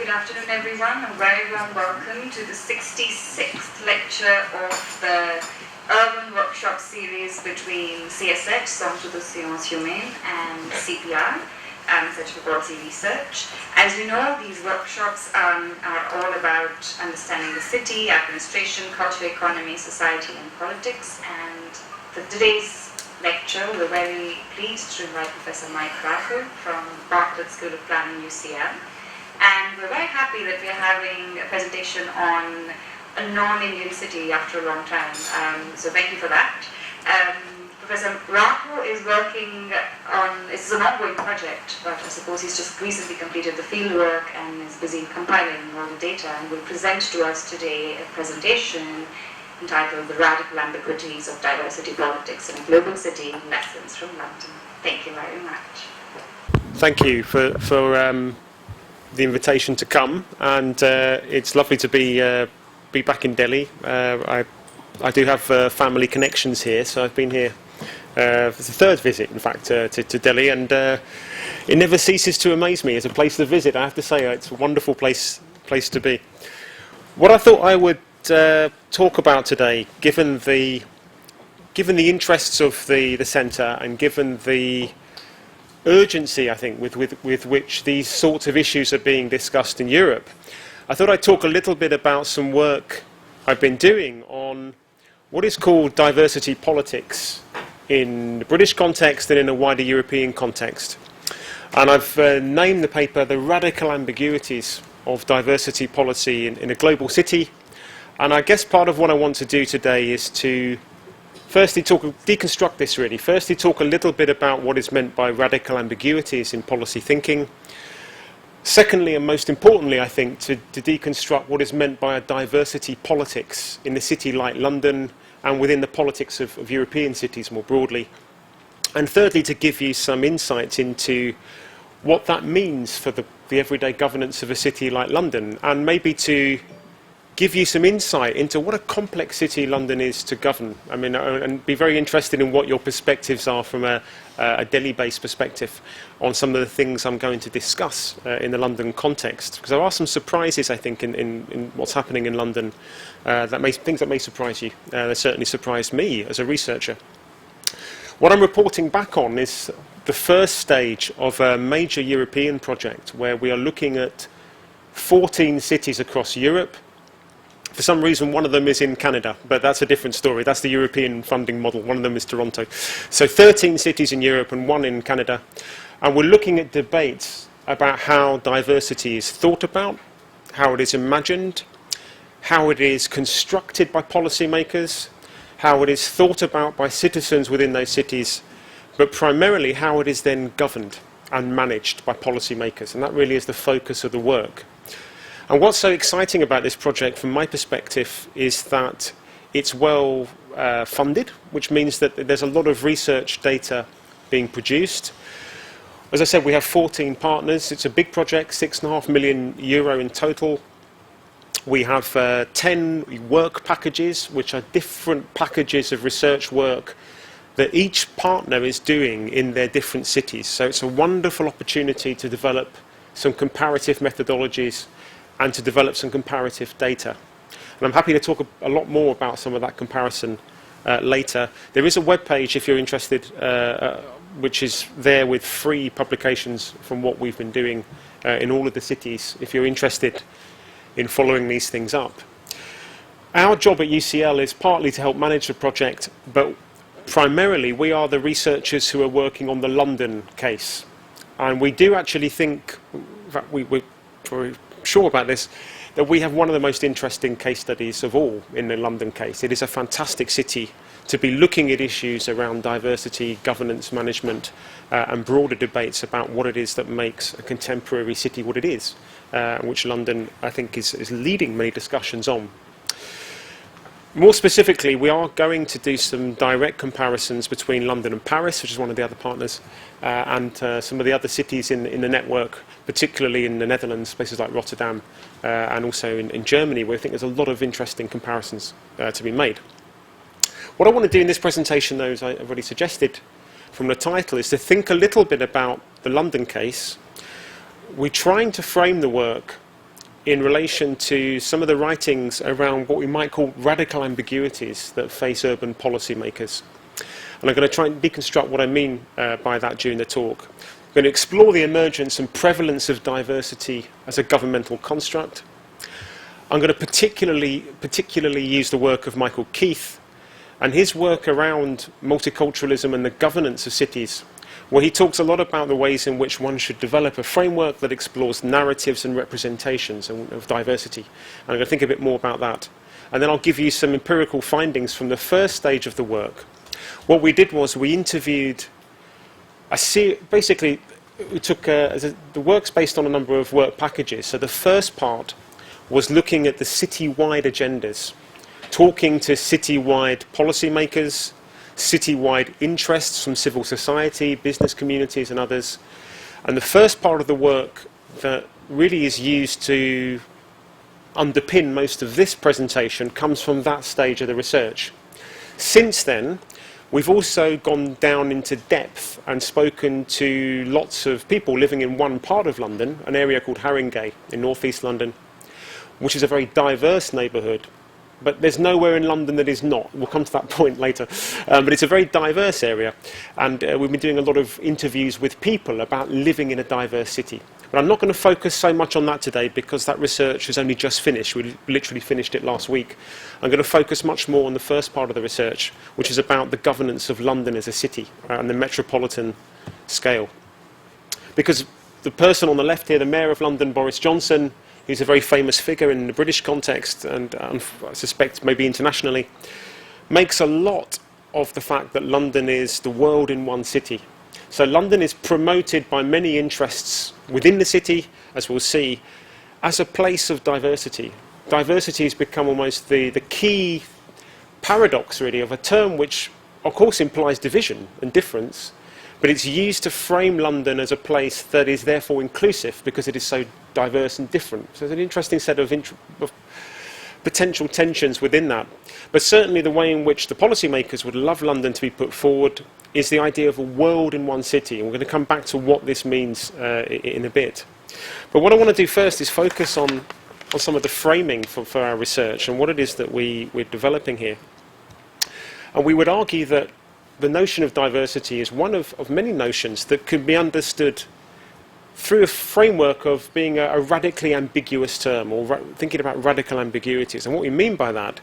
Good afternoon, everyone. A very warm welcome to the 66th lecture of the Urban Workshop series between CSH, Centre de Sciences Humaines, and CPR, Center for Policy Research. As you know, these workshops are all about understanding the city, administration, culture, economy, society, and politics. And for today's lecture, we're very pleased to invite Professor Mike Raco from Bartlett School of Planning, UCL. And we're very happy that we're having a presentation on a non-Indian city after a long time. So thank you for that. Professor Raco is working on, it's an ongoing project, but I suppose he's just recently completed the field work and is busy compiling all the data, and will present to us today a presentation entitled The Radical Ambiguities of Diversity Politics in a Global City, Lessons from London. Thank you very much. Thank you for the invitation to come, and it's lovely to be back in Delhi. I do have family connections here, so I've been here for the third visit, in fact, to Delhi, and it never ceases to amaze me as a place to visit. I have to say, it's a wonderful place to be. What I thought I would talk about today, given the interests of the centre and given the urgency, I think, with which these sorts of issues are being discussed in Europe, I thought I'd talk a little bit about some work I've been doing on what is called diversity politics in the British context and in a wider European context. And I've named the paper The Radical Ambiguities of Diversity Policy in a Global City. And I guess part of what I want to do today is to firstly deconstruct this really. Firstly, talk a little bit about what is meant by radical ambiguities in policy thinking. Secondly, and most importantly, I think, to deconstruct what is meant by a diversity politics in a city like London and within the politics of European cities more broadly. And thirdly, to give you some insights into what that means for the everyday governance of a city like London, and maybe to give you some insight into what a complex city London is to govern. I mean, and be very interested in what your perspectives are from a Delhi-based perspective on some of the things I'm going to discuss in the London context. Because there are some surprises, I think, in what's happening in London, things that may surprise you. They certainly surprised me as a researcher. What I'm reporting back on is the first stage of a major European project where we are looking at 14 cities across Europe. For some reason, one of them is in Canada, but that's a different story. That's the European funding model. One of them is Toronto. So 13 cities in Europe and one in Canada. And we're looking at debates about how diversity is thought about, how it is imagined, how it is constructed by policymakers, how it is thought about by citizens within those cities, but primarily how it is then governed and managed by policymakers. And that really is the focus of the work. And what's so exciting about this project, from my perspective, is that it's well funded, which means that there's a lot of research data being produced. As I said, we have 14 partners. It's a big project, €6.5 million in total. We have 10 work packages, which are different packages of research work that each partner is doing in their different cities. So it's a wonderful opportunity to develop some comparative methodologies and to develop some comparative data. And I'm happy to talk a lot more about some of that comparison later. There is a web page, if you're interested, which is there with free publications from what we've been doing in all of the cities, if you're interested in following these things up. Our job at UCL is partly to help manage the project, but primarily we are the researchers who are working on the London case. And we do actually think, in fact, we're sure about this, that we have one of the most interesting case studies of all in the London case. It is a fantastic city to be looking at issues around diversity, governance, management, and broader debates about what it is that makes a contemporary city what it is, which London, I think, is leading many discussions on. More specifically, we are going to do some direct comparisons between London and Paris, which is one of the other partners, and some of the other cities in the network, particularly in the Netherlands, places like Rotterdam, and also in Germany, where I think there's a lot of interesting comparisons to be made. What I want to do in this presentation, though, as I've already suggested from the title, is to think a little bit about the London case. We're trying to frame the work in relation to some of the writings around what we might call radical ambiguities that face urban policymakers. And I'm going to try and deconstruct what I mean by that during the talk. I'm going to explore the emergence and prevalence of diversity as a governmental construct. I'm going to particularly use the work of Michael Keith and his work around multiculturalism and the governance of cities, where he talks a lot about the ways in which one should develop a framework that explores narratives and representations of diversity. And I'm going to think a bit more about that. And then I'll give you some empirical findings from the first stage of the work. What we did was we interviewed, basically we took, the work's based on a number of work packages. So the first part was looking at the city-wide agendas, talking to city-wide policymakers, city-wide interests from civil society, business communities and others. And the first part of the work that really is used to underpin most of this presentation comes from that stage of the research. Since then, we've also gone down into depth and spoken to lots of people living in one part of London, an area called Haringey in northeast London, which is a very diverse neighbourhood. But there's nowhere in London that is not. We'll come to that point later. But it's a very diverse area. And we've been doing a lot of interviews with people about living in a diverse city. But I'm not going to focus so much on that today because that research has only just finished. We literally finished it last week. I'm going to focus much more on the first part of the research, which is about the governance of London as a city and the metropolitan scale. Because the person on the left here, the Mayor of London, Boris Johnson, who's a very famous figure in the British context and I suspect maybe internationally, makes a lot of the fact that London is the world in one city. So London is promoted by many interests within the city, as we'll see, as a place of diversity. Diversity has become almost the key paradox, really, of a term which, of course, implies division and difference, but it's used to frame London as a place that is therefore inclusive because it is so diverse and different. So there's an interesting set of potential tensions within that. But certainly the way in which the policymakers would love London to be put forward is the idea of a world in one city. And we're going to come back to what this means in a bit. But what I want to do first is focus on some of the framing for our research and what it is that we're developing here. And we would argue that the notion of diversity is one of many notions that can be understood through a framework of being a radically ambiguous term, or thinking about radical ambiguities. And what we mean by that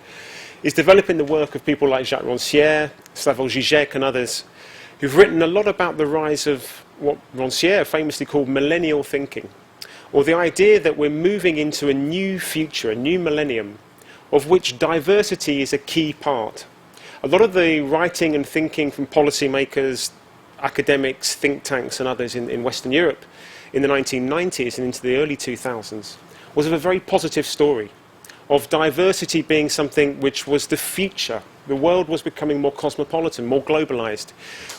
is developing the work of people like Jacques Rancière, Slavoj Žižek and others, who've written a lot about the rise of what Rancière famously called millennial thinking, or the idea that we're moving into a new future, a new millennium, of which diversity is a key part. A lot of the writing and thinking from policymakers, academics, think tanks and others in Western Europe in the 1990s and into the early 2000s was of a very positive story, of diversity being something which was the future. The world was becoming more cosmopolitan, more globalized.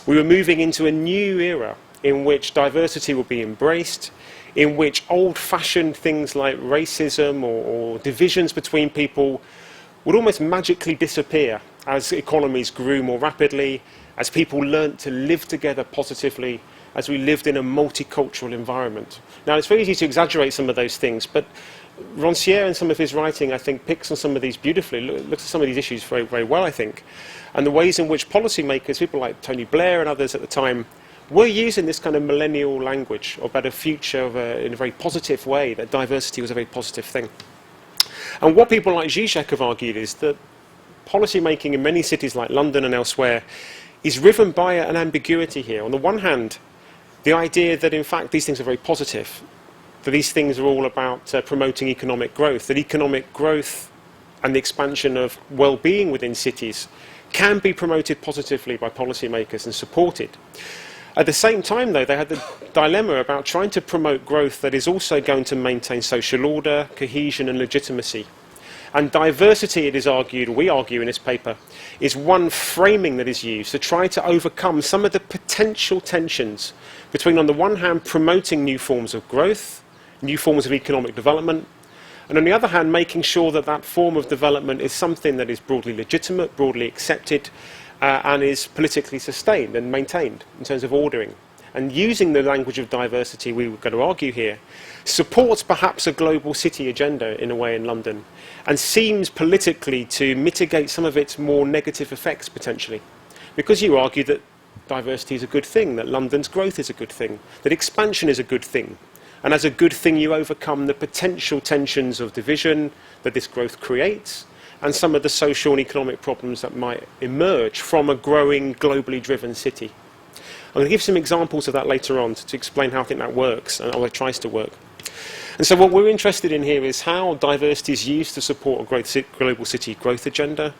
We were moving into a new era in which diversity would be embraced, in which old-fashioned things like racism or divisions between people would almost magically disappear as economies grew more rapidly, as people learnt to live together positively, as we lived in a multicultural environment. Now, it's very easy to exaggerate some of those things, but Rancière in some of his writing, I think, picks on some of these beautifully, looks at some of these issues very, very well, I think, and the ways in which policymakers, people like Tony Blair and others at the time, were using this kind of millennial language about a future in a very positive way, that diversity was a very positive thing. And what people like Žižek have argued is that policymaking in many cities like London and elsewhere is riven by an ambiguity here. On the one hand, the idea that in fact these things are very positive, that these things are all about promoting economic growth, that economic growth and the expansion of well-being within cities can be promoted positively by policymakers and supported. At the same time, though, they had the dilemma about trying to promote growth that is also going to maintain social order, cohesion and legitimacy. And diversity, it is argued, we argue in this paper, is one framing that is used to try to overcome some of the potential tensions between, on the one hand, promoting new forms of growth, new forms of economic development, and on the other hand, making sure that that form of development is something that is broadly legitimate, broadly accepted, and is politically sustained and maintained in terms of ordering. and using the language of diversity, we were going to argue here, supports perhaps a global city agenda in a way in London, and seems politically to mitigate some of its more negative effects potentially. Because you argue that diversity is a good thing, that London's growth is a good thing, that expansion is a good thing. And as a good thing, you overcome the potential tensions of division that this growth creates, and some of the social and economic problems that might emerge from a growing, globally driven city. I'm going to give some examples of that later on to explain how I think that works, and how it tries to work. And so what we're interested in here is how diversity is used to support a global city growth agenda,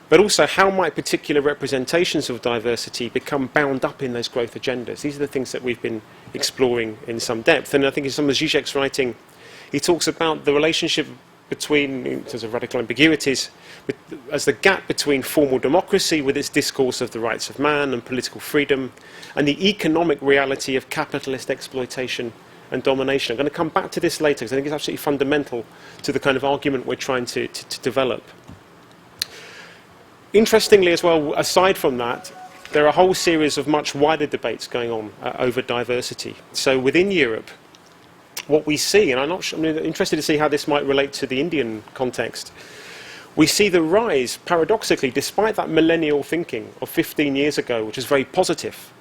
but also how might particular representations of diversity become bound up in those growth agendas. These are the things that we've been exploring in some depth. And I think in some of Zizek's writing, he talks about the relationship between, in terms of radical ambiguities, as the gap between formal democracy with its discourse of the rights of man and political freedom, and the economic reality of capitalist exploitation and domination. I'm going to come back to this later because I think it's absolutely fundamental to the kind of argument we're trying to develop. Interestingly as well, aside from that, there are a whole series of much wider debates going on over diversity. So within Europe, what we see, and I'm interested to see how this might relate to the Indian context, we see the rise, paradoxically, despite that millennial thinking of 15 years ago, which is very positive.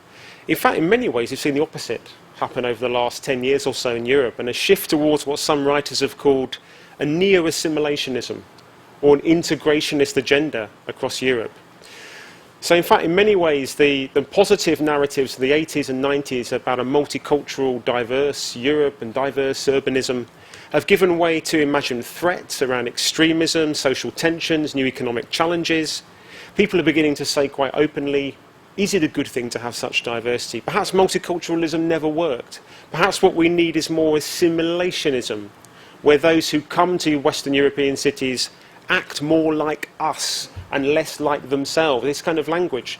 In fact, in many ways, we've seen the opposite happen over the last 10 years or so in Europe, and a shift towards what some writers have called a NeoAssimilationISM, or an integrationist agenda across Europe. So in fact, in many ways, the positive narratives of the 80s and 90s about a multicultural, diverse Europe and diverse urbanism have given way to imagined threats around extremism, social tensions, new economic challenges. People are beginning to say quite openly, is it a good thing to have such diversity? Perhaps multiculturalism never worked. Perhaps what we need is more assimilationism, where those who come to Western European cities act more like us and less like themselves. This kind of language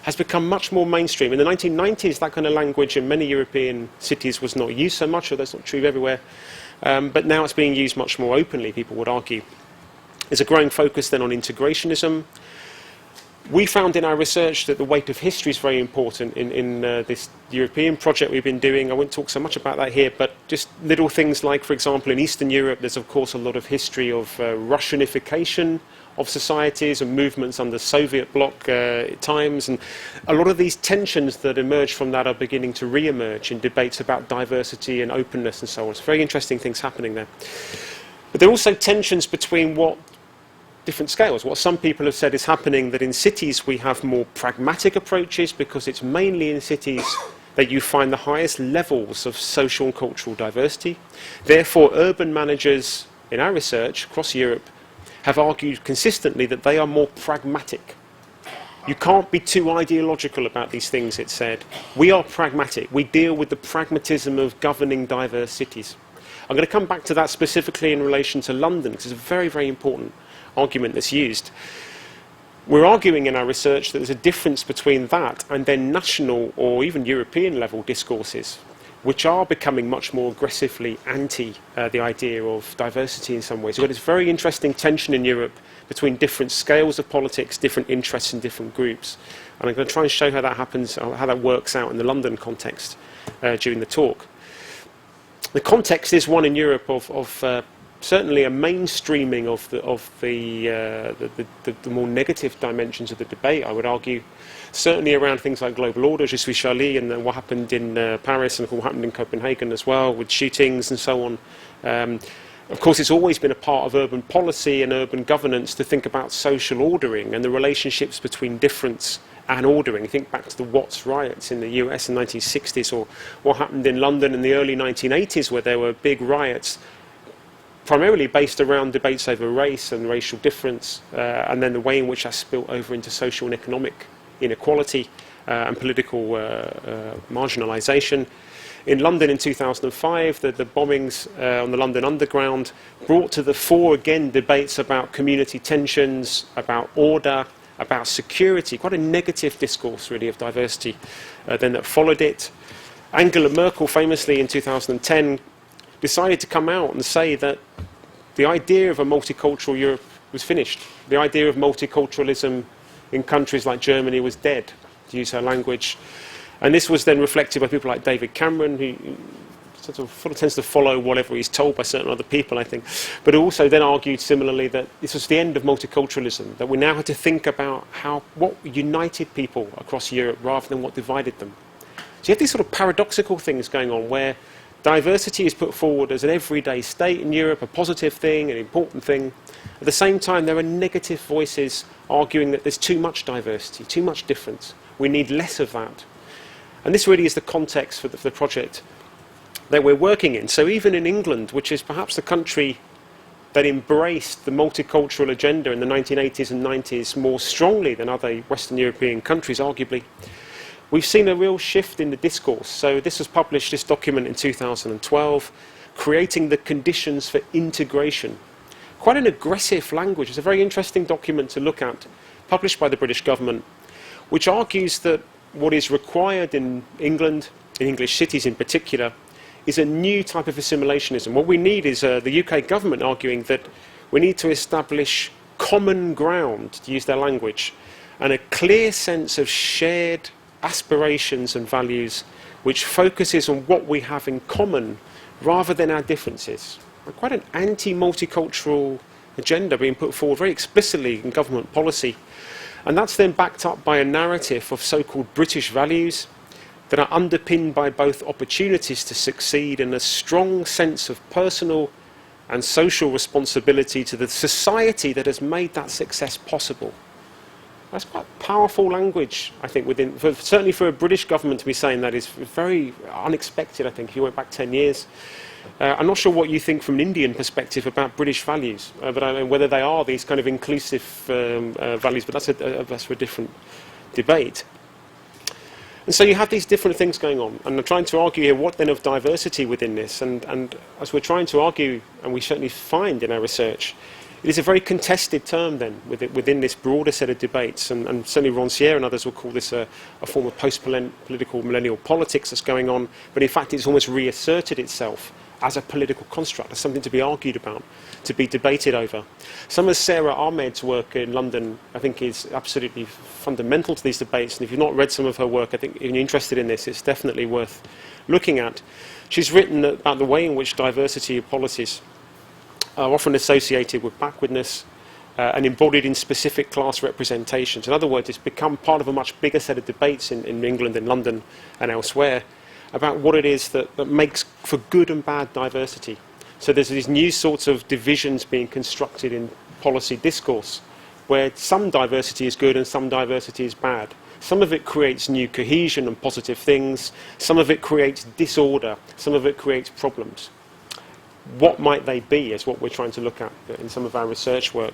has become much more mainstream. In the 1990s, that kind of language in many European cities was not used so much, or that's not true everywhere. But now it's being used much more openly, people would argue. There's a growing focus then on integrationism. We found in our research that the weight of history is very important in this European project we've been doing. I won't talk so much about that here, but just little things like, for example, in Eastern Europe, there's of course a lot of history of Russianification of societies and movements under Soviet bloc times. And a lot of these tensions that emerge from that are beginning to re-emerge in debates about diversity and openness and so on. It's very interesting things happening there. But there are also tensions between different scales. What some people have said is happening, that in cities we have more pragmatic approaches because it's mainly in cities that you find the highest levels of social and cultural diversity. Therefore, urban managers in our research across Europe have argued consistently that they are more pragmatic. You can't be too ideological about these things, it said. We are pragmatic. We deal with the pragmatism of governing diverse cities. I'm going to come back to that specifically in relation to London, because it's a very, very important argument that's used. We're arguing in our research that there's a difference between that and then national or even European level discourses, which are becoming much more aggressively anti the idea of diversity in some ways. We've got this very interesting tension in Europe between different scales of politics, different interests in different groups. And I'm going to try and show how that happens, how that works out in the London context during the talk. The context is one in Europe of certainly a mainstreaming of the more negative dimensions of the debate, I would argue. Certainly around things like global order, Je suis Charlie, and then what happened in Paris and what happened in Copenhagen as well, with shootings and so on. Of course, it's always been a part of urban policy and urban governance to think about social ordering and the relationships between difference and ordering. Think back to the Watts riots in the US in the 1960s, or what happened in London in the early 1980s, where there were big riots primarily based around debates over race and racial difference, and then the way in which that spilt over into social and economic inequality and political marginalisation. In London in 2005, the bombings on the London Underground brought to the fore again debates about community tensions, about order, about security, quite a negative discourse really of diversity then that followed it. Angela Merkel famously in 2010 decided to come out and say that the idea of a multicultural Europe was finished. The idea of multiculturalism in countries like Germany was dead, to use her language. And this was then reflected by people like David Cameron, who sort of tends to follow whatever he's told by certain other people, I think. But also then argued similarly that this was the end of multiculturalism, that we now had to think about what united people across Europe rather than what divided them. So you have these sort of paradoxical things going on where diversity is put forward as an everyday state in Europe, a positive thing, an important thing. At the same time, there are negative voices arguing that there's too much diversity, too much difference. We need less of that. And this really is the context for the project that we're working in. So even in England, which is perhaps the country that embraced the multicultural agenda in the 1980s and 90s more strongly than other Western European countries, arguably, we've seen a real shift in the discourse. So this was published, this document, in 2012, Creating the Conditions for Integration. Quite an aggressive language. It's a very interesting document to look at, published by the British government, which argues that what is required in England, in English cities in particular, is a new type of assimilationism. What we need is the UK government arguing that we need to establish common ground, to use their language, and a clear sense of shared aspirations and values which focuses on what we have in common rather than our differences. Quite an anti-multicultural agenda being put forward very explicitly in government policy. And that's then backed up by a narrative of so-called British values that are underpinned by both opportunities to succeed and a strong sense of personal and social responsibility to the society that has made that success possible. That's quite powerful language, I think, certainly for a British government to be saying that is very unexpected, I think, if you went back 10 years. I'm not sure what you think from an Indian perspective about British values, but I don't know whether they are these kind of inclusive values, but that's for a different debate. And so you have these different things going on, and I'm trying to argue here what then of diversity within this, and as we're trying to argue, and we certainly find in our research, it is a very contested term then within this broader set of debates, and certainly Rancière and others will call this a form of post-political millennial politics that's going on, but in fact it's almost reasserted itself as a political construct, as something to be argued about, to be debated over. Some of Sarah Ahmed's work in London, I think, is absolutely fundamental to these debates, and if you've not read some of her work, I think if you're interested in this, it's definitely worth looking at. She's written about the way in which diversity of policies are often associated with backwardness and embodied in specific class representations. In other words, it's become part of a much bigger set of debates in England, in London and elsewhere, about what it is that makes for good and bad diversity. So there's these new sorts of divisions being constructed in policy discourse, where some diversity is good and some diversity is bad. Some of it creates new cohesion and positive things. Some of it creates disorder. Some of it creates problems. What might they be is what we're trying to look at in some of our research work.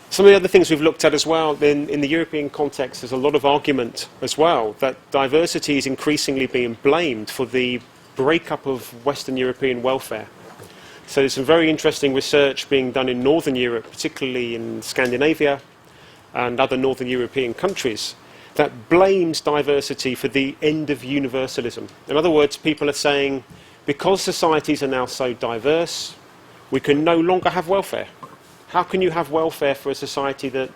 Some of the other things we've looked at as well, in the European context, there's a lot of argument as well that diversity is increasingly being blamed for the breakup of Western European welfare. So there's some very interesting research being done in Northern Europe, particularly in Scandinavia and other Northern European countries, that blames diversity for the end of universalism. In other words, people are saying, because societies are now so diverse, we can no longer have welfare. How can you have welfare for a society that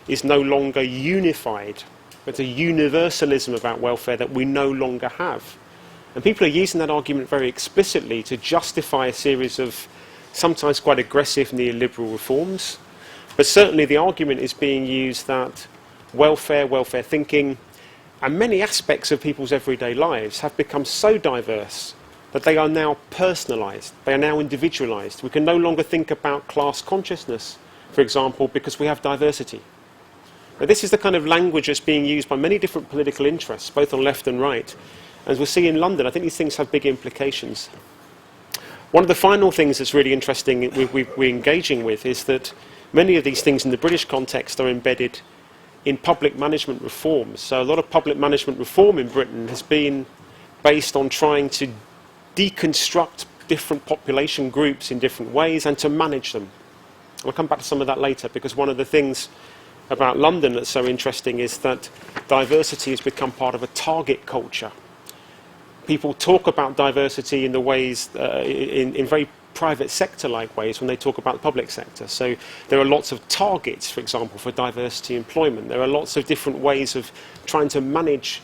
is no longer unified? It's a universalism about welfare that we no longer have. And people are using that argument very explicitly to justify a series of sometimes quite aggressive neoliberal reforms. But certainly the argument is being used that welfare thinking, and many aspects of people's everyday lives have become so diverse that they are now personalised, they are now individualised. We can no longer think about class consciousness, for example, because we have diversity. Now, this is the kind of language that's being used by many different political interests, both on left and right. As we'll see in London, I think these things have big implications. One of the final things that's really interesting we're engaging with is that many of these things in the British context are embedded in public management reforms. So a lot of public management reform in Britain has been based on trying to deconstruct different population groups in different ways and to manage them. I'll come back to some of that later, because one of the things about London that's so interesting is that diversity has become part of a target culture. People talk about diversity in the ways, in very private sector-like ways when they talk about the public sector. So there are lots of targets, for example, for diversity employment. There are lots of different ways of trying to manage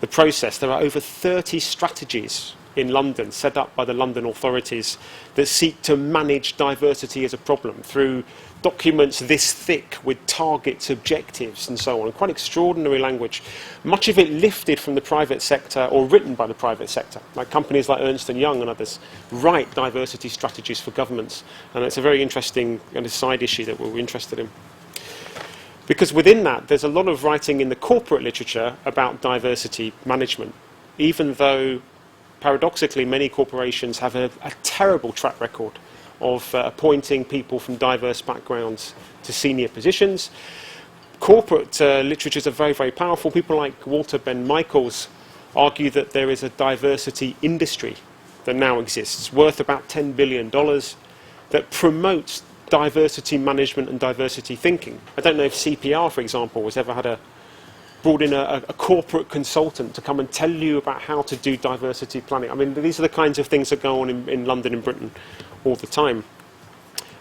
the process. There are over 30 strategies in London set up by the London authorities that seek to manage diversity as a problem through documents this thick with targets, objectives and so on. Quite extraordinary language. Much of it lifted from the private sector or written by the private sector. Like companies like Ernst & Young and others write diversity strategies for governments. And it's a very interesting kind of side issue that we're interested in. Because within that, there's a lot of writing in the corporate literature about diversity management, even though paradoxically many corporations have a terrible track record of appointing people from diverse backgrounds to senior positions. Corporate literatures are very, very powerful. People like Walter Ben Michaels argue that there is a diversity industry that now exists, worth about $10 billion, that promotes diversity management and diversity thinking. I don't know if CPR, for example, has ever brought in a corporate consultant to come and tell you about how to do diversity planning. I mean, these are the kinds of things that go on in London and Britain all the time.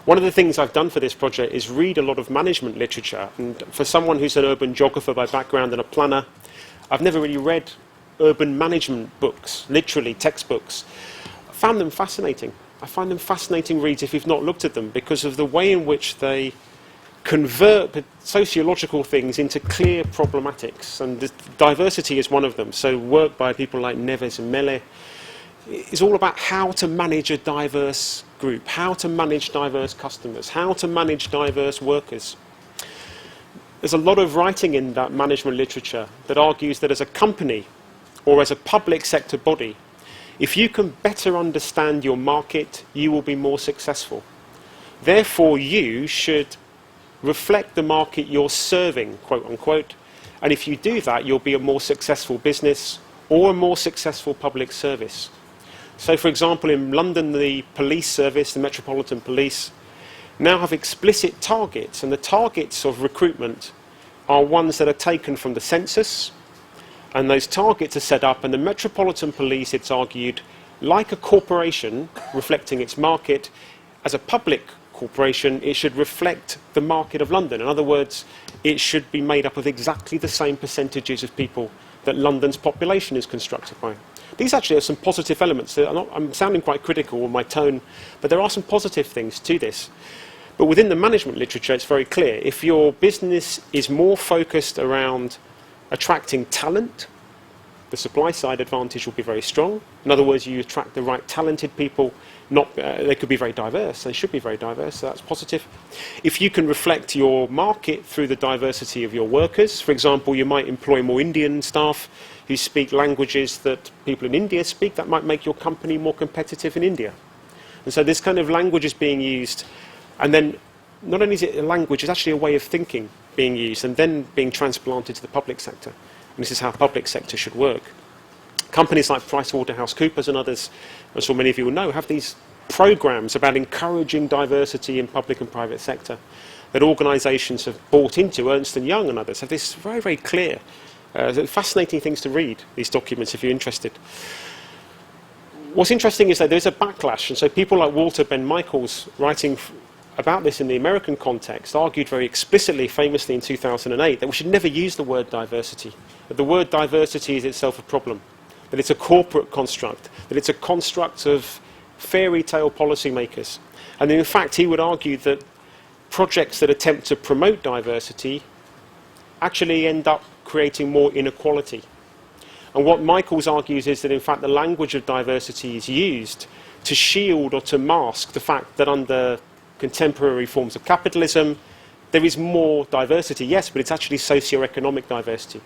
One of the things I've done for this project is read a lot of management literature. And for someone who's an urban geographer by background and a planner, I've never really read urban management books, literally textbooks. I found them fascinating. I find them fascinating reads if you've not looked at them because of the way in which they convert sociological things into clear problematics. And diversity is one of them. So work by people like Neves and Mele is all about how to manage a diverse group, how to manage diverse customers, how to manage diverse workers. There's a lot of writing in that management literature that argues that as a company or as a public sector body, if you can better understand your market, you will be more successful. Therefore, you should reflect the market you're serving, quote unquote, and if you do that, you'll be a more successful business or a more successful public service. So, for example, in London, the police service, the Metropolitan Police, now have explicit targets, and the targets of recruitment are ones that are taken from the census, and those targets are set up, and the Metropolitan Police, it's argued, like a corporation reflecting its market, as a public corporation, it should reflect the market of London. In other words, it should be made up of exactly the same percentages of people that London's population is constructed by. These actually are some positive elements. I'm sounding quite critical on my tone, but there are some positive things to this. But within the management literature, it's very clear. If your business is more focused around attracting talent, the supply side advantage will be very strong. In other words, you attract the right talented people. They could be very diverse. They should be very diverse, so that's positive. If you can reflect your market through the diversity of your workers, for example, you might employ more Indian staff who speak languages that people in India speak, that might make your company more competitive in India. And so this kind of language is being used, and then not only is it a language, it's actually a way of thinking being used and then being transplanted to the public sector. And this is how public sector should work. Companies like PricewaterhouseCoopers and others, as so many of you will know, have these programs about encouraging diversity in public and private sector that organisations have bought into. Ernst & Young and others have this very, very clear, fascinating things to read, these documents, if you're interested. What's interesting is that there's a backlash, and so people like Walter Ben Michaels, writing about this in the American context, argued very explicitly, famously in 2008, that we should never use the word diversity, that the word diversity is itself a problem, that it's a corporate construct, that it's a construct of fairy tale policymakers. And in fact, he would argue that projects that attempt to promote diversity actually end up creating more inequality. And what Michaels argues is that in fact the language of diversity is used to shield or to mask the fact that under contemporary forms of capitalism there is more diversity, yes, but it's actually socio-economic diversity.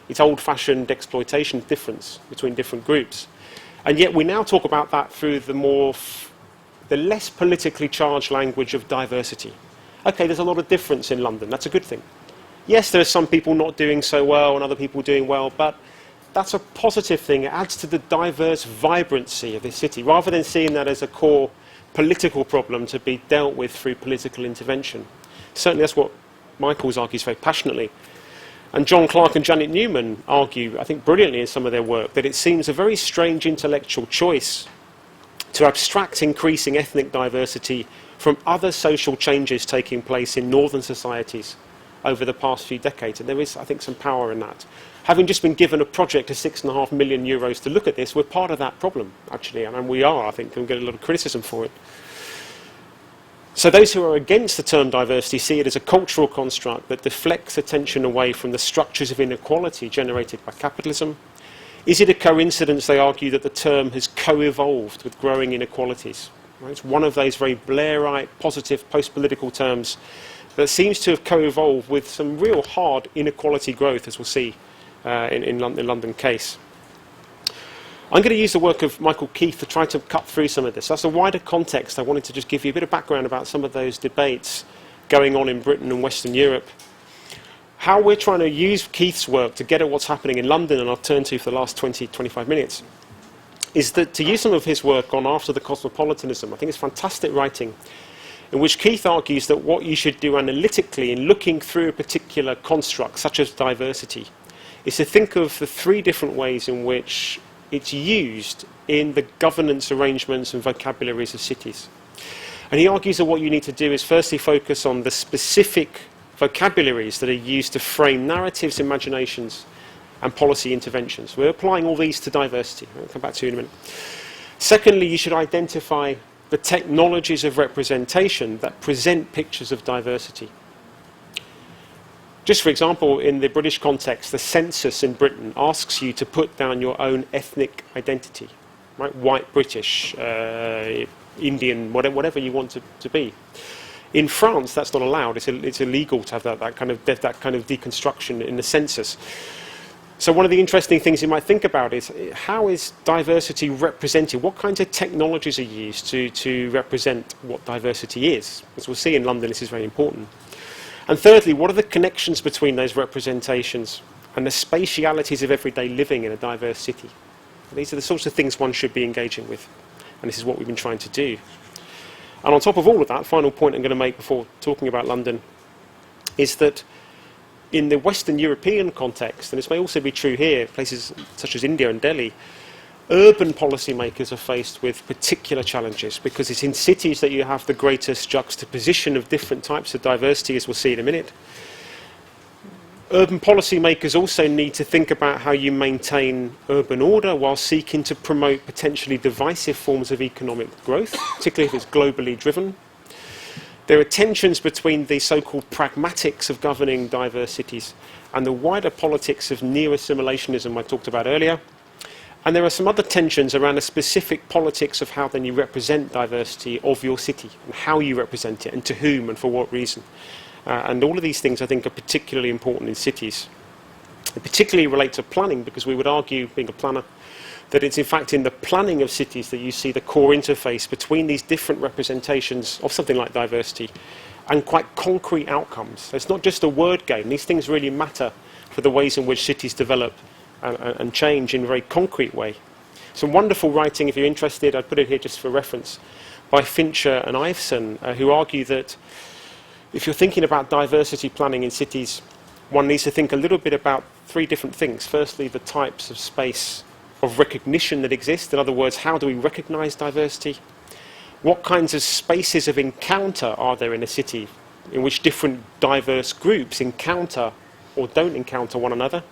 It's old-fashioned exploitation difference between different groups. And yet we now talk about that through the less politically charged language of diversity. Okay, there's a lot of difference in London, that's a good thing. Yes, there are some people not doing so well and other people doing well, but that's a positive thing. It adds to the diverse vibrancy of this city, rather than seeing that as a core political problem to be dealt with through political intervention. Certainly that's what Michaels argues very passionately. And John Clark and Janet Newman argue, I think brilliantly in some of their work, that it seems a very strange intellectual choice to abstract increasing ethnic diversity from other social changes taking place in northern societies over the past few decades, and there is, I think, some power in that. Having just been given a project of €6.5 million to look at this, we're part of that problem, actually, and we are, I think, and get a lot of criticism for it. So those who are against the term diversity see it as a cultural construct that deflects attention away from the structures of inequality generated by capitalism. Is it a coincidence, they argue, that the term has co-evolved with growing inequalities? Right? It's one of those very Blairite, positive, post-political terms that seems to have co-evolved with some real hard inequality growth, as we'll see in the London case. I'm going to use the work of Michael Keith to try to cut through some of this. That's a wider context. I wanted to just give you a bit of background about some of those debates going on in Britain and Western Europe. How we're trying to use Keith's work to get at what's happening in London, and I'll turn to for the last 20-25 minutes, is that to use some of his work on after the cosmopolitanism. I think it's fantastic writing, in which Keith argues that what you should do analytically in looking through a particular construct, such as diversity, is to think of the three different ways in which it's used in the governance arrangements and vocabularies of cities. And he argues that what you need to do is firstly focus on the specific vocabularies that are used to frame narratives, imaginations, and policy interventions. We're applying all these to diversity. I'll come back to you in a minute. Secondly, you should identify the technologies of representation that present pictures of diversity. Just for example, in the British context, the census in Britain asks you to put down your own ethnic identity, right? White, British, Indian, whatever you want to be. In France, that's not allowed. It's illegal to have that kind of deconstruction in the census. So one of the interesting things you might think about is how is diversity represented? What kinds of technologies are used to represent what diversity is? As we'll see in London, this is very important. And thirdly, what are the connections between those representations and the spatialities of everyday living in a diverse city? These are the sorts of things one should be engaging with, and this is what we've been trying to do. And on top of all of that, final point I'm going to make before talking about London is that in the Western European context, and this may also be true here, places such as India and Delhi, urban policymakers are faced with particular challenges because it's in cities that you have the greatest juxtaposition of different types of diversity, as we'll see in a minute. Urban policymakers also need to think about how you maintain urban order while seeking to promote potentially divisive forms of economic growth, particularly if it's globally driven. There are tensions between the so-called pragmatics of governing diverse cities and the wider politics of NeoAssimilationISM I talked about earlier. And there are some other tensions around the specific politics of how then you represent diversity of your city and how you represent it and to whom and for what reason. And all of these things I think are particularly important in cities. They particularly relate to planning because we would argue, being a planner, that it's in fact in the planning of cities that you see the core interface between these different representations of something like diversity and quite concrete outcomes. So it's not just a word game. These things really matter for the ways in which cities develop and change in a very concrete way. Some wonderful writing, if you're interested, I'd put it here just for reference, by Fincher and Iveson, who argue that if you're thinking about diversity planning in cities, one needs to think a little bit about three different things. Firstly, the types of space of recognition that exist. In other words, how do we recognize diversity? What kinds of spaces of encounter are there in a city in which different diverse groups encounter or don't encounter one another?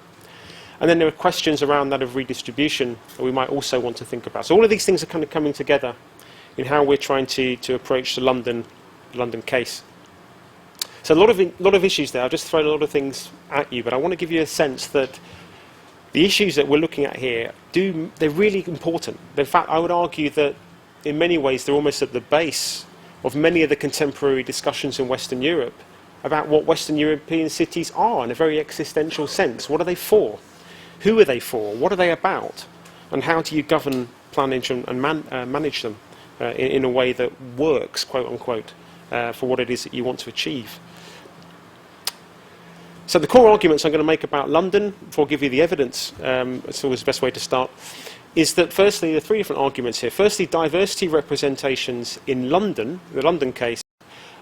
And then there are questions around that of redistribution that we might also want to think about. So all of these things are kind of coming together in how we're trying to approach the London case. So a lot of issues there. I've just thrown a lot of things at you, but I want to give you a sense that the issues that we're looking at here, they're really important. In fact, I would argue that in many ways they're almost at the base of many of the contemporary discussions in Western Europe about what Western European cities are in a very existential sense. What are they for? Who are they for? What are they about? And how do you govern, manage them in a way that works, quote unquote, for what it is that you want to achieve? So the core arguments I'm going to make about London, before I give you the evidence, it's always the best way to start, is that firstly, there are three different arguments here. Firstly, diversity representations in London, the London case,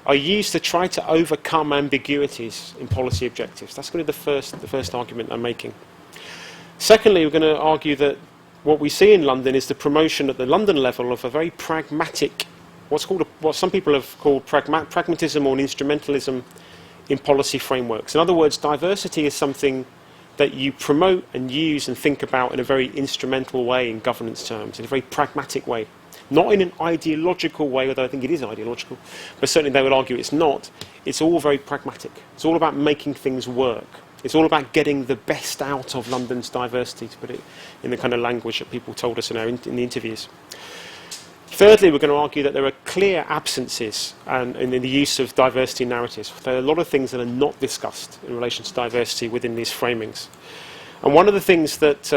are used to try to overcome ambiguities in policy objectives. That's going to be the first argument I'm making. Secondly, we're going to argue that what we see in London is the promotion at the London level of a very pragmatic, what some people have called pragmatism or instrumentalism in policy frameworks. In other words, diversity is something that you promote and use and think about in a very instrumental way in governance terms, in a very pragmatic way. Not in an ideological way, although I think it is ideological, but certainly they would argue it's not. It's all very pragmatic. It's all about making things work. It's all about getting the best out of London's diversity, to put it in the kind of language that people told us in the interviews. Thirdly, we're going to argue that there are clear absences in the use of diversity narratives. There are a lot of things that are not discussed in relation to diversity within these framings. And one of the things that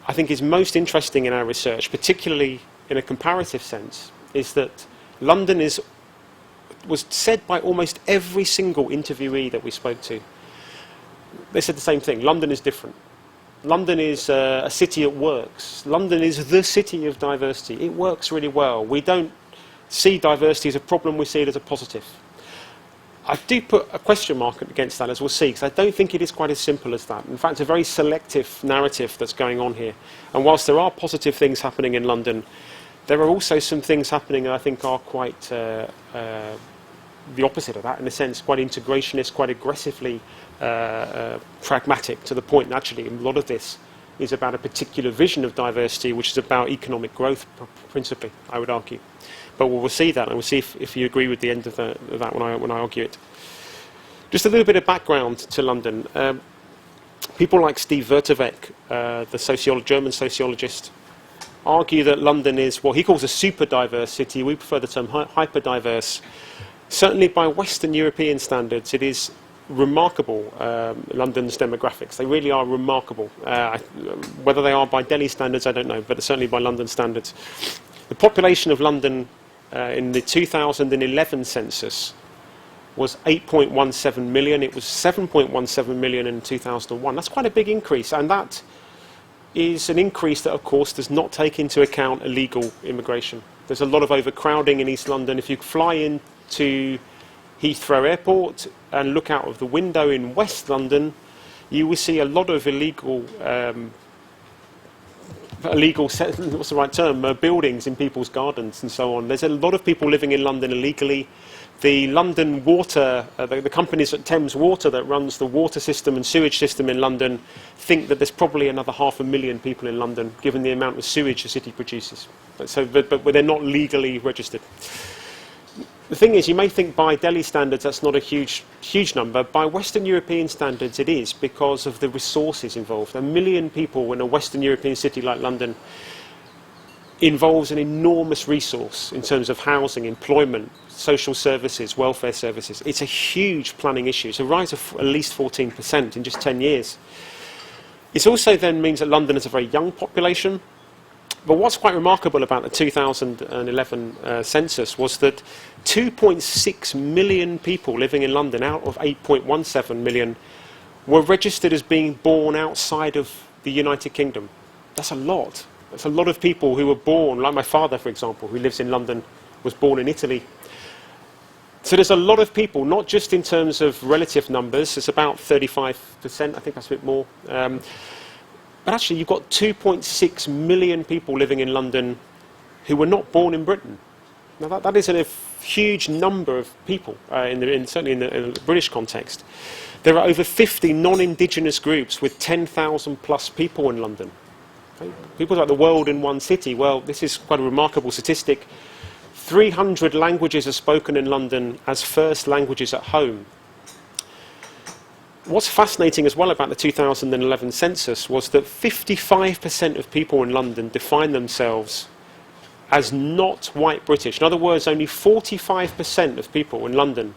I think is most interesting in our research, particularly in a comparative sense, is that London was said by almost every single interviewee that we spoke to. They said the same thing. London is different. London is a city that works. London is the city of diversity. It works really well. We don't see diversity as a problem, we see it as a positive. I do put a question mark against that, as we'll see, because I don't think it is quite as simple as that. In fact, it's a very selective narrative that's going on here. And whilst there are positive things happening in London, there are also some things happening that I think are quite the opposite of that, in a sense, quite integrationist, quite aggressively pragmatic, to the point that actually a lot of this is about a particular vision of diversity, which is about economic growth, principally, I would argue. But we'll see that, and we'll see if you agree with the end of that when I argue it. Just a little bit of background to London. People like Steve Vertevec, the German sociologist, argue that London is what he calls a super diverse city. We prefer the term hyper diverse. Certainly by Western European standards, it is remarkable, London's demographics. They really are remarkable. Whether they are by Delhi standards, I don't know, but certainly by London standards. The population of London in the 2011 census was 8.17 million. It was 7.17 million in 2001. That's quite a big increase, and that is an increase that, of course, does not take into account illegal immigration. There's a lot of overcrowding in East London. If you fly into Heathrow Airport and look out of the window in West London, you will see a lot of illegal what's the right term, buildings in people's gardens and so on. There's a lot of people living in London illegally. The London Water, the companies at Thames Water that runs the water system and sewage system in London, think that there's probably another 500,000 people in London, given the amount of sewage the city produces. But they're not legally registered. The thing is, you may think by Delhi standards that's not a huge number. By Western European standards it is, because of the resources involved. 1 million people in a Western European city like London involves an enormous resource in terms of housing, employment, social services, welfare services. It's a huge planning issue. It's a rise of at least 14% in just 10 years. It also then means that London is a very young population. But what's quite remarkable about the 2011 census was that 2.6 million people living in London out of 8.17 million were registered as being born outside of the United Kingdom. That's a lot. That's a lot of people who were born, like my father, for example, who lives in London, was born in Italy. So there's a lot of people, not just in terms of relative numbers. It's about 35%, I think that's a bit more. But actually, you've got 2.6 million people living in London who were not born in Britain. Now, that is a huge number of people, certainly in the British context. There are over 50 non-indigenous groups with 10,000 plus people in London. Okay? People like the world in one city. Well, this is quite a remarkable statistic. 300 languages are spoken in London as first languages at home. What's fascinating as well about the 2011 census was that 55% of people in London define themselves as not white British. In other words, only 45% of people in London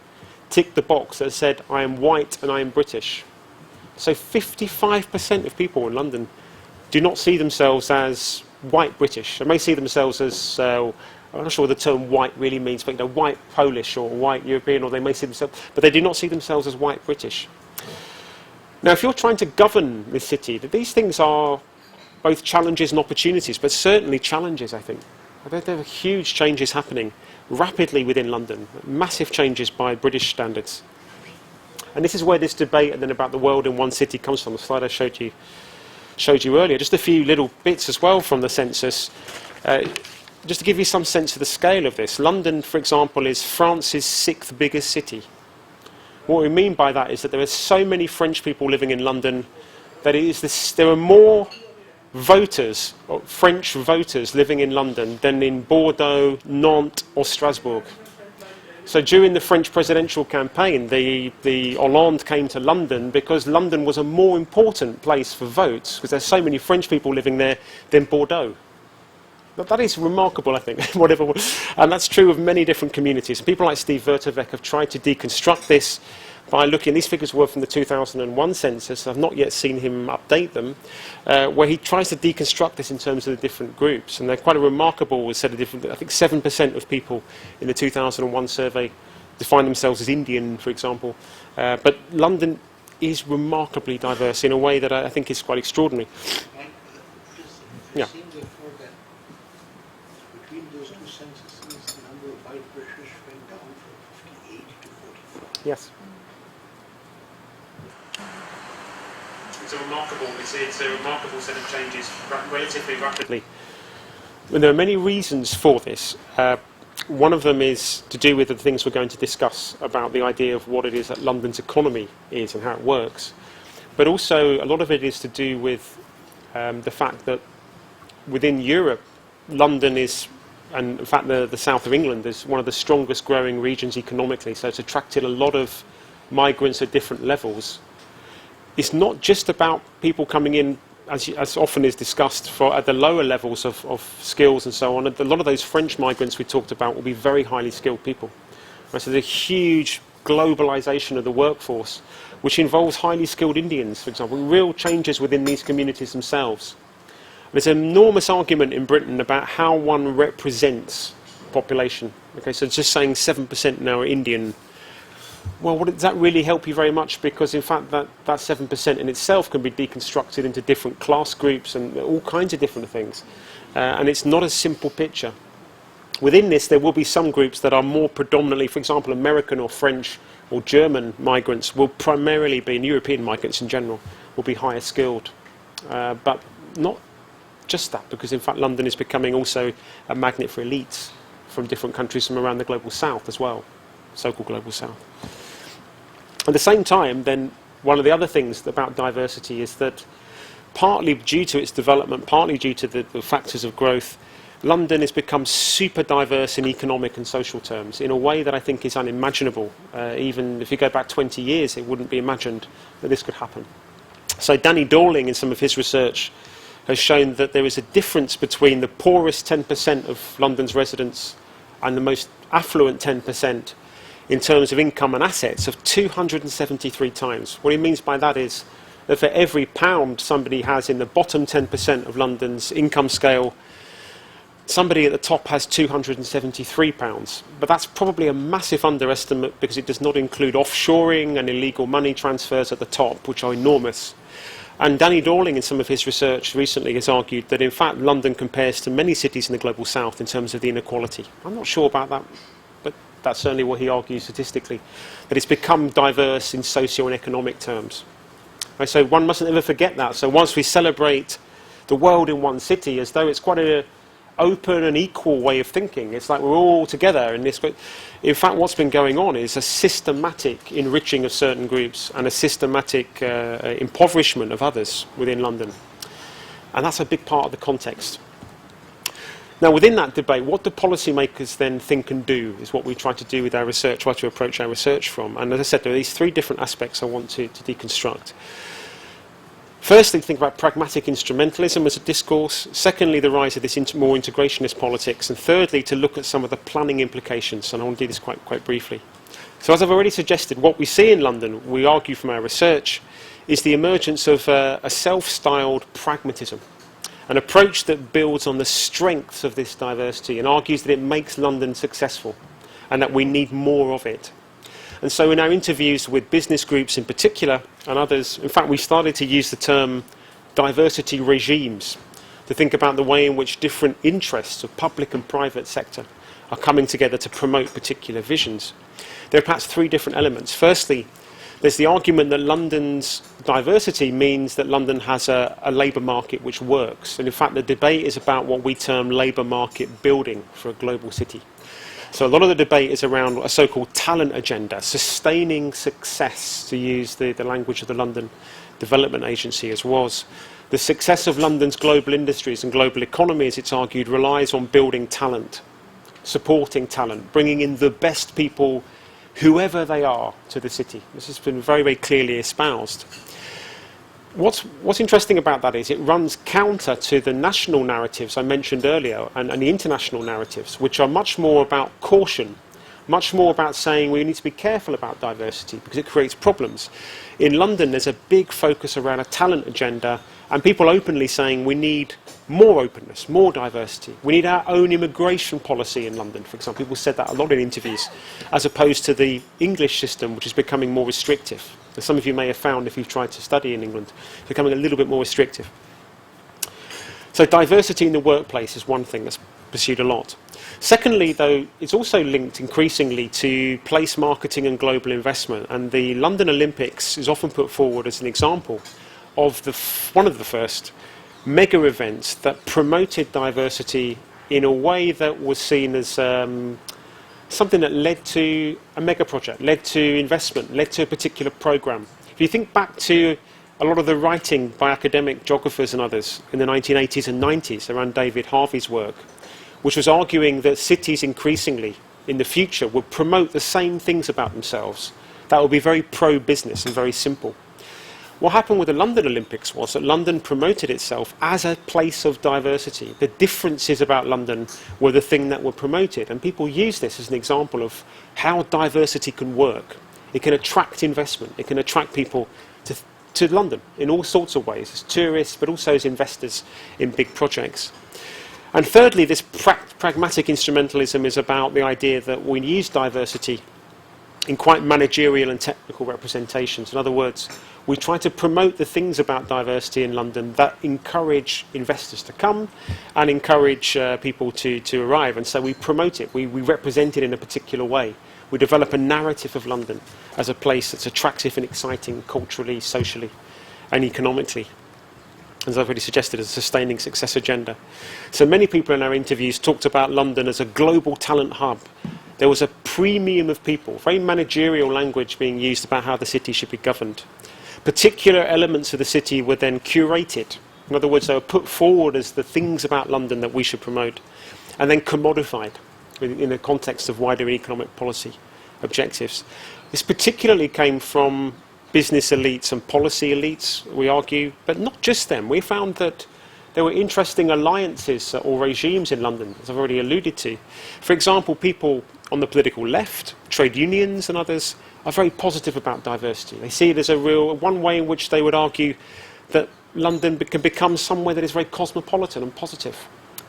ticked the box that said, I am white and I am British. So 55% of people in London do not see themselves as white British. They may see themselves as, I'm not sure what the term white really means, but white Polish or white European, or they may see themselves, but they do not see themselves as white British. Now, if you're trying to govern this city, these things are both challenges and opportunities, but certainly challenges, I think. There are huge changes happening rapidly within London, massive changes by British standards. And this is where this debate and then about the world in one city comes from. The slide I showed you earlier. Just a few little bits as well from the census. Just to give you some sense of the scale of this. London, for example, is France's 6th biggest city. What we mean by that is that there are so many French people living in London that there are more voters, or French voters living in London than in Bordeaux, Nantes or Strasbourg. So during the French presidential campaign, the Hollande came to London because London was a more important place for votes, because there's so many French people living there than Bordeaux. But that is remarkable, I think, whatever. And that's true of many different communities. People like Steve Vertovec have tried to deconstruct this by looking, these figures were from the 2001 census, I've not yet seen him update them, where he tries to deconstruct this in terms of the different groups. And they're quite a remarkable set of different, I think 7% of people in the 2001 survey define themselves as Indian, for example. But London is remarkably diverse in a way that I think is quite extraordinary. Yeah. Between those two censuses, the number of white British went down from 58 to 45. Yes. It's a remarkable set of changes relatively rapidly. And there are many reasons for this. One of them is to do with the things we're going to discuss about the idea of what it is that London's economy is and how it works. But also a lot of it is to do with the fact that within Europe, London is, and in fact the south of England, is one of the strongest growing regions economically. So it's attracted a lot of migrants at different levels. It's not just about people coming in, as often is discussed, at the lower levels of skills and so on. A lot of those French migrants we talked about will be very highly skilled people. Right, so there's a huge globalization of the workforce, which involves highly skilled Indians, for example, real changes within these communities themselves. There's an enormous argument in Britain about how one represents population. Okay, so just saying 7% now are Indian. Well, does that really help you very much? Because in fact that 7% in itself can be deconstructed into different class groups and all kinds of different things. And it's not a simple picture. Within this, there will be some groups that are more predominantly, for example, American or French or German migrants will primarily be, and European migrants in general, will be higher skilled. But not just that, because in fact London is becoming also a magnet for elites from different countries from around the global south as well, so-called global south. At the same time, then, one of the other things about diversity is that partly due to its development, partly due to the factors of growth, London has become super diverse in economic and social terms in a way that I think is unimaginable. Even if you go back 20 years, it wouldn't be imagined that this could happen. So Danny Dorling, in some of his research, has shown that there is a difference between the poorest 10% of London's residents and the most affluent 10% in terms of income and assets of 273 times. What he means by that is that for every pound somebody has in the bottom 10% of London's income scale, somebody at the top has 273 pounds. But that's probably a massive underestimate because it does not include offshoring and illegal money transfers at the top, which are enormous. And Danny Dorling, in some of his research recently, has argued that in fact London compares to many cities in the global south in terms of the inequality. I'm not sure about that, but that's certainly what he argues statistically, that it's become diverse in socio and economic terms. Right, so one mustn't ever forget that. So once we celebrate the world in one city as though it's quite an open and equal way of thinking, it's like we're all together in this. But in fact, what's been going on is a systematic enriching of certain groups and a systematic impoverishment of others within London. And that's a big part of the context. Now, within that debate, what do policymakers then think and do is what we try to do with our research, try to approach our research from. And as I said, there are these three different aspects I want to deconstruct. Firstly, think about pragmatic instrumentalism as a discourse. Secondly, the rise of this more integrationist politics. And thirdly, to look at some of the planning implications. And I want to do this quite briefly. So as I've already suggested, what we see in London, we argue from our research, is the emergence of a self-styled pragmatism. An approach that builds on the strengths of this diversity and argues that it makes London successful and that we need more of it. And so in our interviews with business groups in particular and others, in fact, we started to use the term diversity regimes to think about the way in which different interests of public and private sector are coming together to promote particular visions. There are perhaps three different elements. Firstly, there's the argument that London's diversity means that London has a labour market which works. And in fact, the debate is about what we term labour market building for a global city. So a lot of the debate is around a so-called talent agenda, sustaining success, to use the language of the London Development Agency, as was. The success of London's global industries and global economy, as it's argued, relies on building talent, supporting talent, bringing in the best people, whoever they are, to the city. This has been very, very clearly espoused. What's interesting about that is it runs counter to the national narratives I mentioned earlier and the international narratives, which are much more about caution, much more about saying we need to be careful about diversity because it creates problems. In London, there's a big focus around a talent agenda and people openly saying we need more openness, more diversity. We need our own immigration policy in London, for example. People said that a lot in interviews, as opposed to the English system, which is becoming more restrictive. As some of you may have found if you've tried to study in England, becoming a little bit more restrictive. So diversity in the workplace is one thing that's pursued a lot. Secondly, though, it's also linked increasingly to place marketing and global investment. And the London Olympics is often put forward as an example of one of the first mega events that promoted diversity in a way that was seen as something that led to a mega project, led to investment, led to a particular program. If you think back to a lot of the writing by academic geographers and others in the 1980s and 90s around David Harvey's work, which was arguing that cities increasingly in the future would promote the same things about themselves that would be very pro-business and very simple. What happened with the London Olympics was that London promoted itself as a place of diversity. The differences about London were the thing that were promoted, and people use this as an example of how diversity can work. It can attract investment. It can attract people to London in all sorts of ways, as tourists, but also as investors in big projects. And thirdly, this pragmatic instrumentalism is about the idea that we use diversity in quite managerial and technical representations. In other words, we try to promote the things about diversity in London that encourage investors to come and encourage people to arrive. And so we promote it. We represent it in a particular way. We develop a narrative of London as a place that's attractive and exciting culturally, socially, and economically. As I've already suggested, as a sustaining success agenda. So many people in our interviews talked about London as a global talent hub. There was a premium of people, very managerial language being used about how the city should be governed. Particular elements of the city were then curated. In other words, they were put forward as the things about London that we should promote, and then commodified in the context of wider economic policy objectives. This particularly came from business elites and policy elites, we argue, but not just them. We found that there were interesting alliances or regimes in London, as I've already alluded to. For example, people on the political left, trade unions and others, are very positive about diversity. They see it as one way in which they would argue that London can become somewhere that is very cosmopolitan and positive.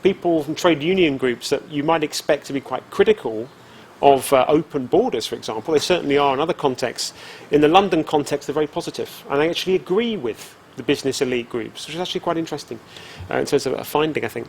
People from trade union groups that you might expect to be quite critical of open borders, for example, they certainly are in other contexts. In the London context, they're very positive, and they actually agree with the business elite groups, which is actually quite interesting in terms of a finding, I think.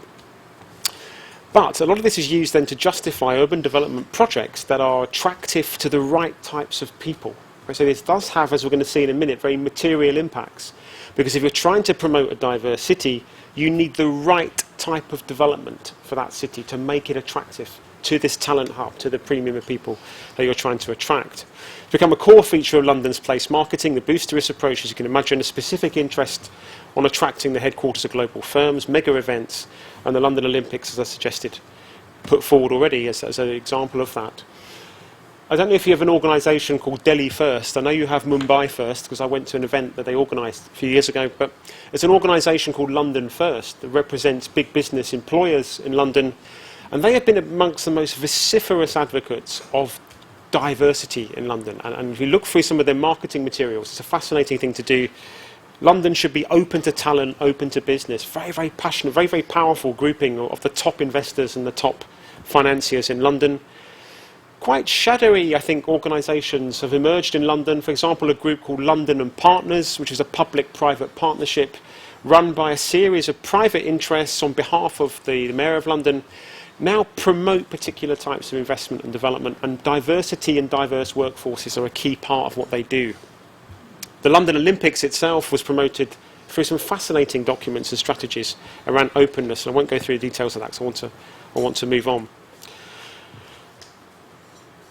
But a lot of this is used then to justify urban development projects that are attractive to the right types of people. So this does have, as we're going to see in a minute, very material impacts. Because if you're trying to promote a diverse city, you need the right type of development for that city to make it attractive to this talent hub, to the premium of people that you're trying to attract. It's become a core feature of London's place marketing. The boosterist approach, as you can imagine, a specific interest on attracting the headquarters of global firms, mega events, and the London Olympics, as I suggested, put forward already as an example of that. I don't know if you have an organisation called Delhi First. I know you have Mumbai First, because I went to an event that they organised a few years ago, but there's an organisation called London First that represents big business employers in London, and they have been amongst the most vociferous advocates of diversity in London. And if you look through some of their marketing materials, it's a fascinating thing to do. London should be open to talent, open to business. Very, very passionate, very, very powerful grouping of the top investors and the top financiers in London. Quite shadowy, I think, organisations have emerged in London. For example, a group called London and Partners, which is a public-private partnership run by a series of private interests on behalf of the Mayor of London, now promote particular types of investment and development, and diversity and diverse workforces are a key part of what they do. The London Olympics itself was promoted through some fascinating documents and strategies around openness, and I won't go through the details of that because I want to move on.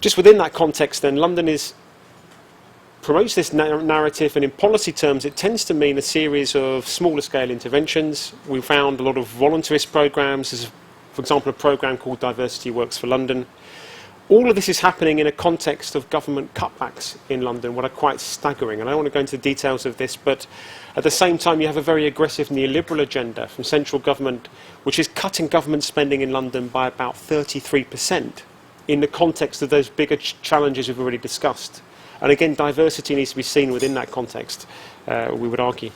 Just within that context then, London promotes this narrative, and in policy terms it tends to mean a series of smaller scale interventions. We found a lot of voluntarist programs. There's, for example, a program called Diversity Works for London. All of this is happening in a context of government cutbacks in London, what are quite staggering. And I don't want to go into the details of this, but at the same time you have a very aggressive neoliberal agenda from central government, which is cutting government spending in London by about 33% in the context of those bigger challenges we've already discussed. And again, diversity needs to be seen within that context, we would argue.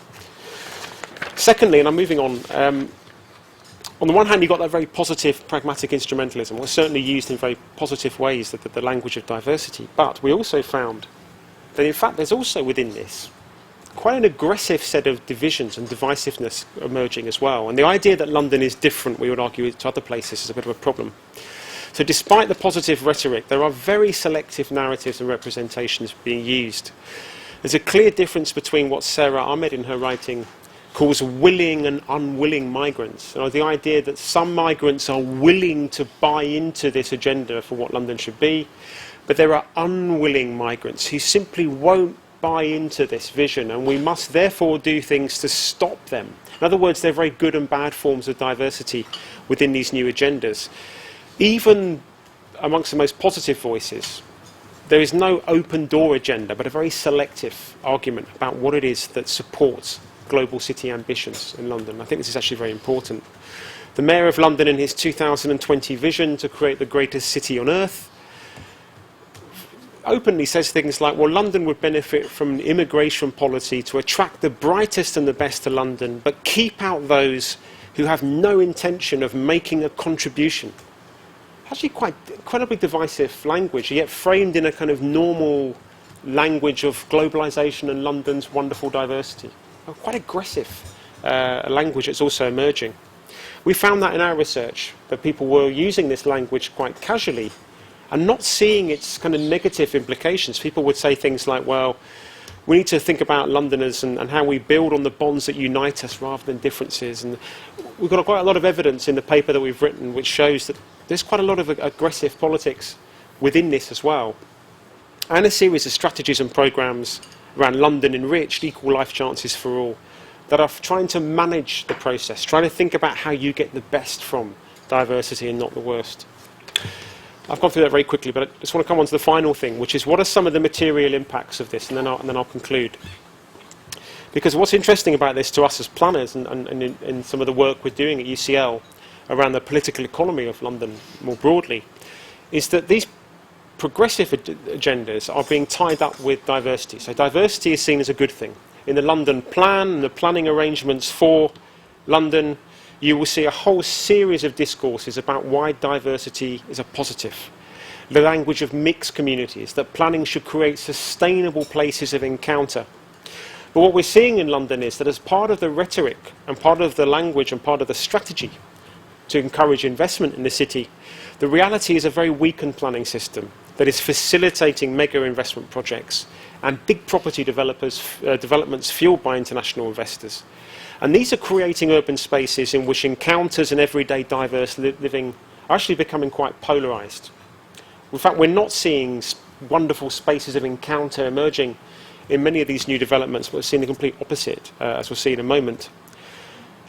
Secondly, and I'm moving on the one hand, you've got that very positive pragmatic instrumentalism. Well, it's certainly used in very positive ways, the language of diversity. But we also found that, in fact, there's also within this quite an aggressive set of divisions and divisiveness emerging as well. And the idea that London is different, we would argue, to other places is a bit of a problem. So despite the positive rhetoric, there are very selective narratives and representations being used. There's a clear difference between what Sarah Ahmed in her writing calls willing and unwilling migrants. The idea that some migrants are willing to buy into this agenda for what London should be, but there are unwilling migrants who simply won't buy into this vision, and we must therefore do things to stop them. In other words, there are very good and bad forms of diversity within these new agendas. Even amongst the most positive voices, there is no open door agenda, but a very selective argument about what it is that supports global city ambitions in London. I think this is actually very important. The Mayor of London, in his 2020 vision to create the greatest city on earth, openly says things like, well, London would benefit from an immigration policy to attract the brightest and the best to London, but keep out those who have no intention of making a contribution. Actually quite incredibly divisive language, yet framed in a kind of normal language of globalisation and London's wonderful diversity. Quite aggressive language that's also emerging. We found that in our research, that people were using this language quite casually and not seeing its kind of negative implications. People would say things like, well, we need to think about Londoners and how we build on the bonds that unite us rather than differences. And we've got quite a lot of evidence in the paper that we've written which shows that there's quite a lot of aggressive politics within this as well. And a series of strategies and programmes around London enriched, equal life chances for all, that are trying to manage the process, trying to think about how you get the best from diversity and not the worst. I've gone through that very quickly, but I just want to come on to the final thing, which is what are some of the material impacts of this, and then I'll conclude. Because what's interesting about this to us as planners and in some of the work we're doing at UCL around the political economy of London more broadly, is that these progressive agendas are being tied up with diversity. So diversity is seen as a good thing. In the London plan and the planning arrangements for London, you will see a whole series of discourses about why diversity is a positive. The language of mixed communities, that planning should create sustainable places of encounter. But what we're seeing in London is that as part of the rhetoric and part of the language and part of the strategy to encourage investment in the city, the reality is a very weakened planning system that is facilitating mega investment projects and big property developments fueled by international investors. And these are creating urban spaces in which encounters and everyday diverse living are actually becoming quite polarised. In fact, we're not seeing wonderful spaces of encounter emerging in many of these new developments, but we're seeing the complete opposite, as we'll see in a moment.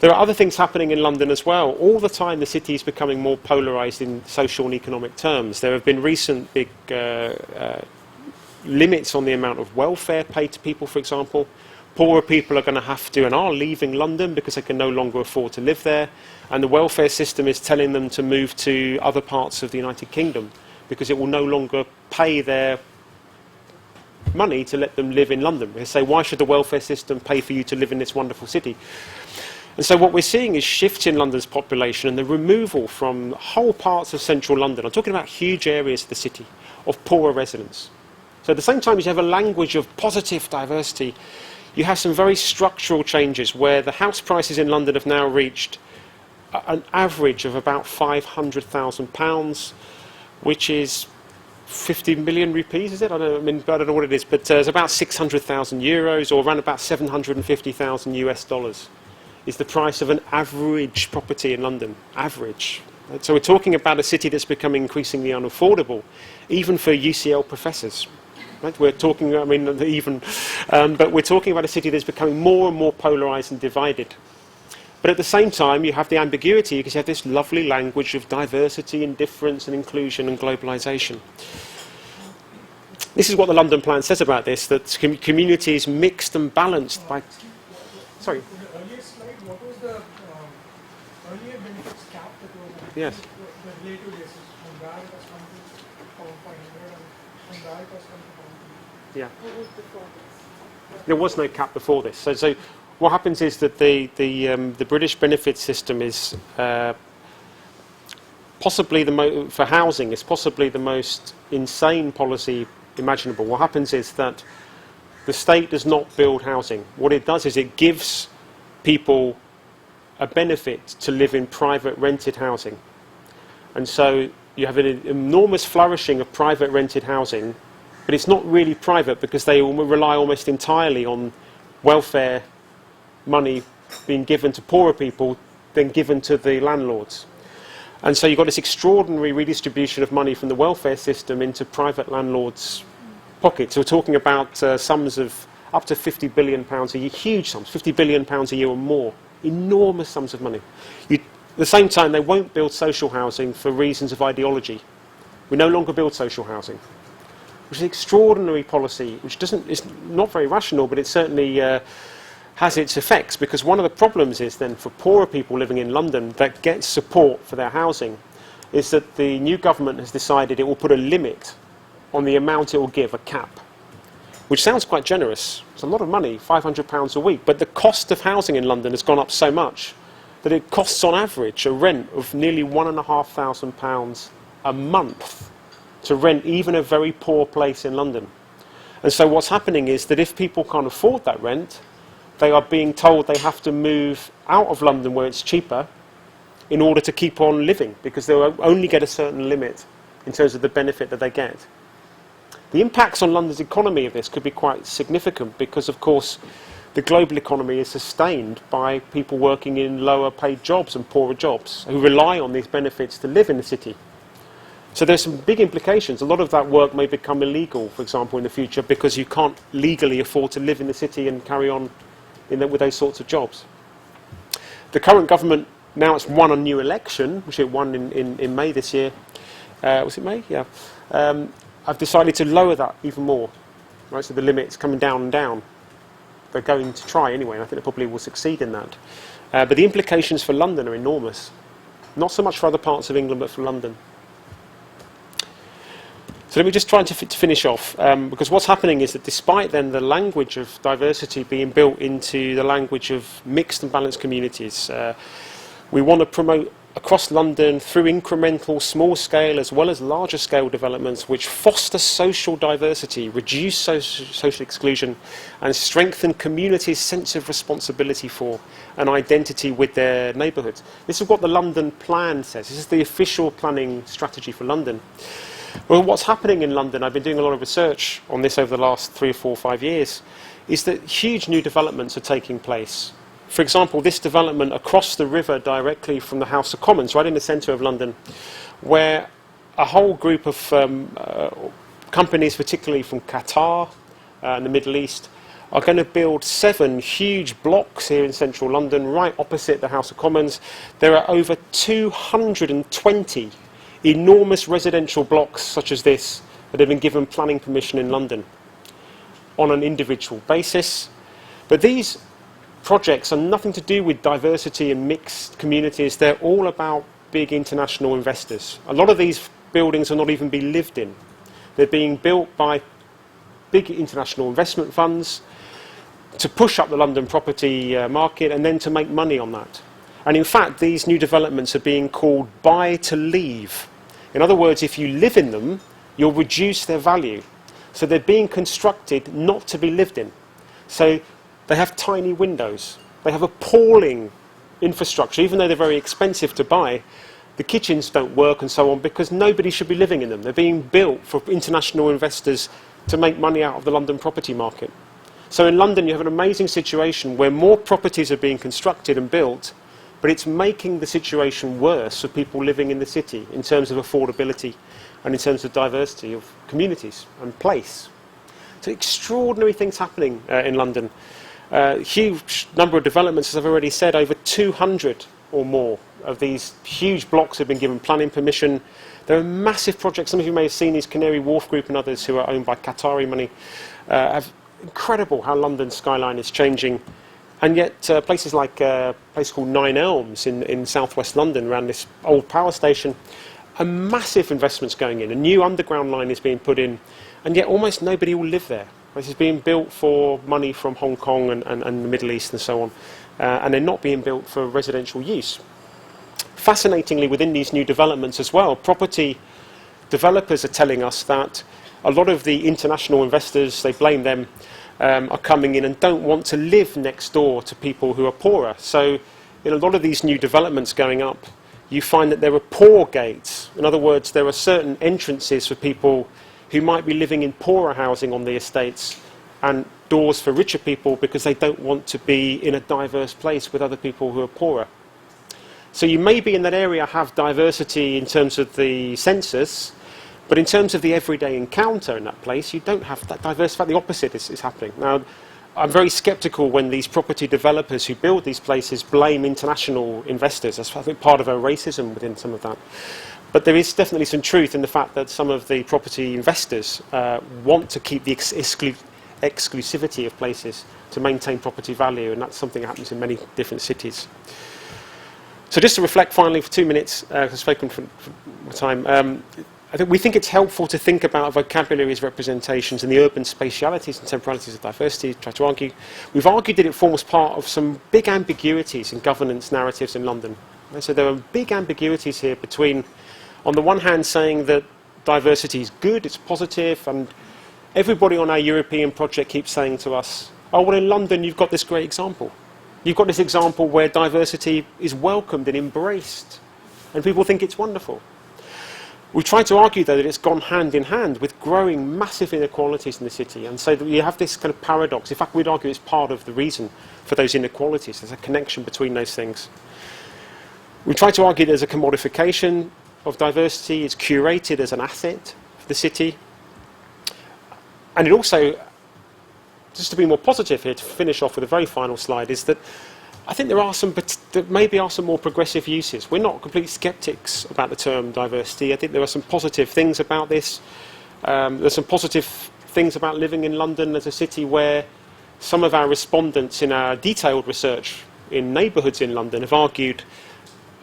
There are other things happening in London as well. All the time the city is becoming more polarised in social and economic terms. There have been recent big limits on the amount of welfare paid to people, for example. Poorer people are going to have to and are leaving London because they can no longer afford to live there. And the welfare system is telling them to move to other parts of the United Kingdom because it will no longer pay their money to let them live in London. They say, why should the welfare system pay for you to live in this wonderful city? And so what we're seeing is shifts in London's population and the removal from whole parts of central London, I'm talking about huge areas of the city, of poorer residents. So at the same time as you have a language of positive diversity, you have some very structural changes where the house prices in London have now reached an average of about £500,000, which is 50 million rupees, is it? I don't know what it is, but it's about 600,000 euros or around about 750,000 US dollars is the price of an average property in London. Average. So we're talking about a city that's becoming increasingly unaffordable, even for UCL professors. Right? We're talking, I mean, but we're talking about a city that's becoming more and more polarised and divided. But at the same time, you have the ambiguity because you have this lovely language of diversity and difference and inclusion and globalisation. This is what the London Plan says about this, that community is mixed and balanced by... Sorry. In the earlier slide, what was the earlier benefits cap that was on Yes. the relative basis, from where it has come to pound 500 and from where it has come to pound 200? Yeah. What was before this? There was no cap before this. So what happens is that the British benefit system is possibly for housing is possibly the most insane policy imaginable. What happens is that the state does not build housing. What it does is it gives people a benefit to live in private rented housing. And so you have an enormous flourishing of private rented housing, but it's not really private because they rely almost entirely on welfare money being given to poorer people than given to the landlords. And so you've got this extraordinary redistribution of money from the welfare system into private landlords' pockets. So we're talking about sums of up to £50 billion a year, huge sums, £50 billion a year or more, enormous sums of money. At the same time, they won't build social housing for reasons of ideology. We no longer build social housing, which is an extraordinary policy, which is not very rational, but it certainly has its effects, because one of the problems is then for poorer people living in London that get support for their housing is that the new government has decided it will put a limit on the amount it will give, a cap, which sounds quite generous. It's a lot of money, £500 a week, but the cost of housing in London has gone up so much that it costs on average a rent of nearly £1,500 a month to rent even a very poor place in London. And so what's happening is that if people can't afford that rent, they are being told they have to move out of London where it's cheaper in order to keep on living, because they'll only get a certain limit in terms of the benefit that they get. The impacts on London's economy of this could be quite significant because, of course, the global economy is sustained by people working in lower paid jobs and poorer jobs who rely on these benefits to live in the city. So there's some big implications. A lot of that work may become illegal, for example, in the future, because you can't legally afford to live in the city and carry on with those sorts of jobs. The current government, now it's won a new election, which it won in May this year. Was it May? Yeah. I've decided to lower that even more. Right, so the limit's coming down and down. They're going to try anyway, and I think they probably will succeed in that. But the implications for London are enormous. Not so much for other parts of England, but for London. So let me just try to finish off, because what's happening is that despite then the language of diversity being built into the language of mixed and balanced communities, we want to promote across London through incremental, small scale as well as larger scale developments which foster social diversity, reduce social exclusion and strengthen communities' sense of responsibility for and identity with their neighbourhoods. This is what the London Plan says. This is the official planning strategy for London. Well, what's happening in London, I've been doing a lot of research on this over the last 3 or 4 or 5 years, is that huge new developments are taking place. For example, this development across the river directly from the House of Commons, right in the centre of London, where a whole group of companies, particularly from Qatar and the Middle East, are going to build 7 huge blocks here in central London, right opposite the House of Commons. There are over 220 enormous residential blocks such as this that have been given planning permission in London on an individual basis. But these projects are nothing to do with diversity and mixed communities. They're all about big international investors. A lot of these buildings will not even be lived in. They're being built by big international investment funds to push up the London property market and then to make money on that. And in fact, these new developments are being called buy to leave. In other words, if you live in them, you'll reduce their value. So they're being constructed not to be lived in. So they have tiny windows. They have appalling infrastructure. Even though they're very expensive to buy, the kitchens don't work and so on because nobody should be living in them. They're being built for international investors to make money out of the London property market. So in London, you have an amazing situation where more properties are being constructed and built but it's making the situation worse for people living in the city in terms of affordability and in terms of diversity of communities and place. So extraordinary things happening in London. Huge number of developments, as I've already said, over 200 or more of these huge blocks have been given planning permission. There are massive projects. Some of you may have seen these Canary Wharf Group and others who are owned by Qatari money. Incredible how London's skyline is changing. And yet places like a place called Nine Elms in southwest London, around this old power station, are massive investments going in. A new underground line is being put in, and yet almost nobody will live there. This is being built for money from Hong Kong and the Middle East and so on, and they're not being built for residential use. Fascinatingly, within these new developments as well, property developers are telling us that a lot of the international investors, they blame them, are coming in and don't want to live next door to people who are poorer. So in a lot of these new developments going up, you find that there are poor gates. In other words, there are certain entrances for people who might be living in poorer housing on the estates, and doors for richer people because they don't want to be in a diverse place with other people who are poorer. So you may be in that area have diversity in terms of the census, but in terms of the everyday encounter in that place, you don't have that diversity. In fact, the opposite is happening. Now, I'm very sceptical when these property developers who build these places blame international investors. That's, I think, part of our racism within some of that. But there is definitely some truth in the fact that some of the property investors want to keep the exclusivity of places to maintain property value, and that's something that happens in many different cities. So just to reflect finally for 2 minutes, I've spoken for my time, I think we think it's helpful to think about vocabulary as representations and the urban spatialities and temporalities of diversity, try to argue. We've argued that it forms part of some big ambiguities in governance narratives in London. So there are big ambiguities here between, on the one hand, saying that diversity is good, it's positive, and everybody on our European project keeps saying to us, oh, well, in London you've got this great example. You've got this example where diversity is welcomed and embraced, and people think it's wonderful. We try to argue, though, that it's gone hand in hand with growing massive inequalities in the city, and so that you have this kind of paradox. In fact, we'd argue it's part of the reason for those inequalities. There's a connection between those things. We try to argue there's a commodification of diversity. It's curated as an asset for the city. And it also, just to be more positive here, to finish off with a very final slide, is that I think there maybe are some more progressive uses. We're not complete skeptics about the term diversity. I think there are some positive things about this. There's some positive things about living in London as a city where some of our respondents in our detailed research in neighbourhoods in London have argued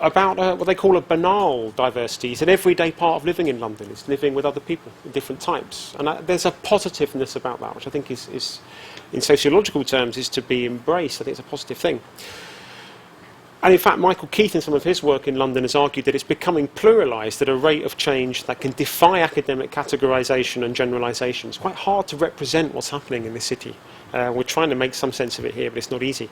about what they call a banal diversity. It's an everyday part of living in London. It's living with other people of different types. And there's a positiveness about that, which I think is in sociological terms, is to be embraced. I think it's a positive thing. And in fact, Michael Keith, in some of his work in London, has argued that it's becoming pluralised at a rate of change that can defy academic categorisation and generalisation. It's quite hard to represent what's happening in this city. We're trying to make some sense of it here, but it's not easy.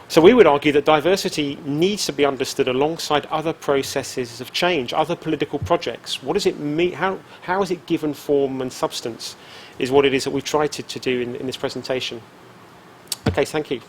So we would argue that diversity needs to be understood alongside other processes of change, other political projects. What does it mean? How is it given form and substance is what it is that we've tried to do in this presentation. Okay, thank you.